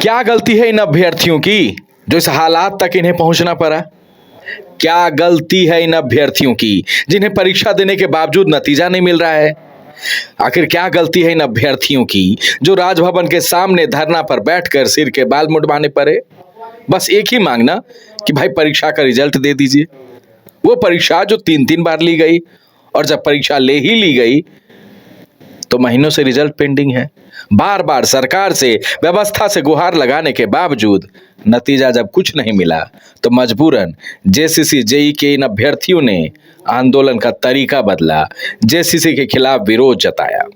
क्या गलती है इन अभ्यर्थियों की जो इस हालात तक इन्हें पहुंचना पड़ा? क्या गलती है इन अभ्यर्थियों की जिन्हें परीक्षा देने के बावजूद नतीजा नहीं मिल रहा है? आखिर क्या गलती है इन अभ्यर्थियों की जो राजभवन के सामने धरना पर बैठकर सिर के बाल मुंडवाने पड़े? बस एक ही मांगना कि भाई परीक्षा का रिजल्ट दे दीजिए। वो परीक्षा जो 3-3 बार ली गई, और जब परीक्षा ले ही ली गई तो महीनों से रिजल्ट पेंडिंग है। बार बार सरकार से व्यवस्था से गुहार लगाने के बावजूद नतीजा जब कुछ नहीं मिला तो मजबूरन जेसीसी जेई के इन अभ्यर्थियों ने आंदोलन का तरीका बदला, जेसीसी के खिलाफ विरोध जताया।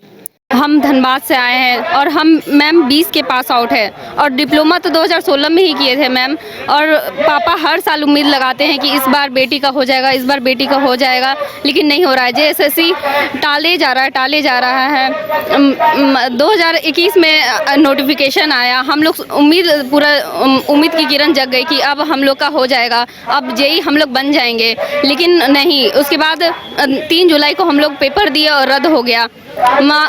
हम धनबाद से आए हैं और हम मैम 20 के पास आउट है और डिप्लोमा तो 2016 में ही किए थे मैम। और पापा हर साल उम्मीद लगाते हैं कि इस बार बेटी का हो जाएगा, इस बार बेटी का हो जाएगा, लेकिन नहीं हो रहा है। जेएसएससी टाले जा रहा है। 2021 में नोटिफिकेशन आया, हम लोग उम्मीद की किरण जग गई कि अब हम लोग का हो जाएगा, अब जेई हम लोग बन जाएंगे, लेकिन नहीं। उसके बाद 3 जुलाई को हम लोग पेपर दिए और रद्द हो गया।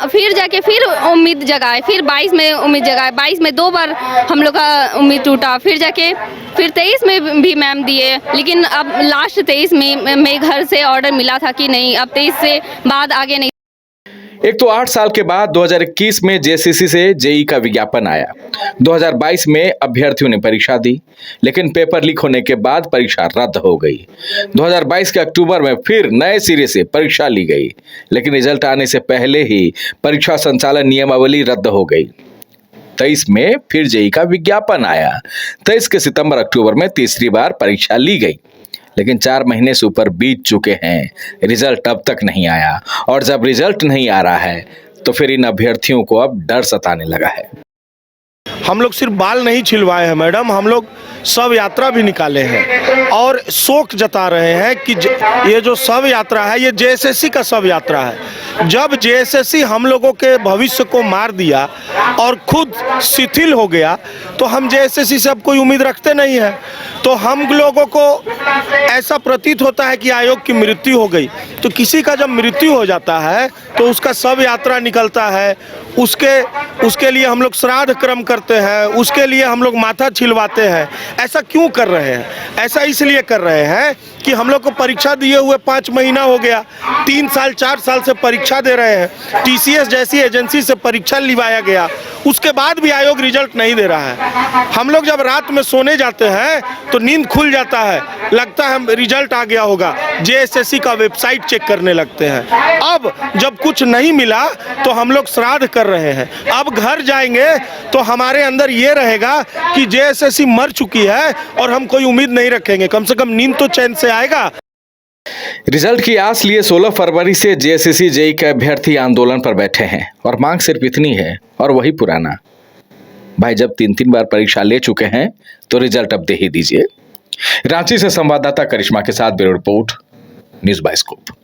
फिर जाके फिर उम्मीद जगाए, फिर 22 में उम्मीद जगाए, 22 में 2 बार हम लोग का उम्मीद टूटा। फिर जाके फिर 23 में भी मैम दिए, लेकिन अब लास्ट 23 में घर से ऑर्डर मिला था कि नहीं, अब 23 से बाद आगे नहीं। एक तो 8 साल के बाद 2021 में जेसीसी से जेई का विज्ञापन आया। 2022 में अभ्यर्थियों ने परीक्षा दी, लेकिन पेपर लीक होने के बाद परीक्षा रद्द हो गई। 2022 के अक्टूबर में फिर नए सिरे से परीक्षा ली गई, लेकिन रिजल्ट आने से पहले ही परीक्षा संचालन नियमावली रद्द हो गई। 23 में फिर जेई का विज्ञापन आया। 23 के सितंबर अक्टूबर में तीसरी बार परीक्षा ली गई, लेकिन 4 महीने से ऊपर बीत चुके हैं, रिजल्ट अब तक नहीं आया। और जब रिजल्ट नहीं आ रहा है तो फिर इन अभ्यर्थियों को अब डर सताने लगा है। हम लोग सिर्फ बाल नहीं छिलवाए हैं मैडम, हम लोग शव यात्रा भी निकाले हैं और शोक जता रहे हैं कि ये जो शव यात्रा है ये जेएसएससी का शव यात्रा है। जब जेएसएससी हम लोगों के भविष्य को मार दिया और खुद शिथिल हो गया तो हम जेएसएससी से अब कोई उम्मीद रखते नहीं है। तो हम लोगों को ऐसा प्रतीत होता है कि आयोग की मृत्यु हो गई। तो किसी का जब मृत्यु हो जाता है तो उसका शव यात्रा निकलता है, उसके लिए हम लोग श्राद्ध कर्म करते हैं, उसके लिए हम लोग माथा छिलवाते हैं। ऐसा क्यों कर रहे हैं? ऐसा इसलिए कर रहे हैं कि हम लोग को परीक्षा दिए हुए 5 महीना हो गया, 3 साल 4 साल से परीक्षा दे रहे हैं। टीसीएस जैसी एजेंसी से परीक्षा लिवाया गया, उसके बाद भी आयोग रिजल्ट नहीं दे रहा है। हम लोग जब रात में सोने जाते हैं तो नींद खुल जाता है, लगता है रिजल्ट आ गया होगा, जेएसएससी का वेबसाइट चेक करने लगते हैं। अब जब कुछ नहीं मिला तो हम लोग श्राद्ध कर रहे हैं। अब घर जाएंगे तो हमारे अंदर ये रहेगा कि जेएसएससी मर चुकी है और हम कोई उम्मीद नहीं रखेंगे। कम से कम नींद तो चैन से आएगा। रिजल्ट की आस लिए 16 फरवरी से जेएसएससी जेई के अभ्यर्थी आंदोलन पर बैठे हैं और मांग सिर्फ इतनी है और वही पुराना, भाई जब 3-3 बार परीक्षा ले चुके हैं तो रिजल्ट अब दे ही दीजिए। रांची से संवाददाता करिश्मा के साथ bureau report, news bye scoop.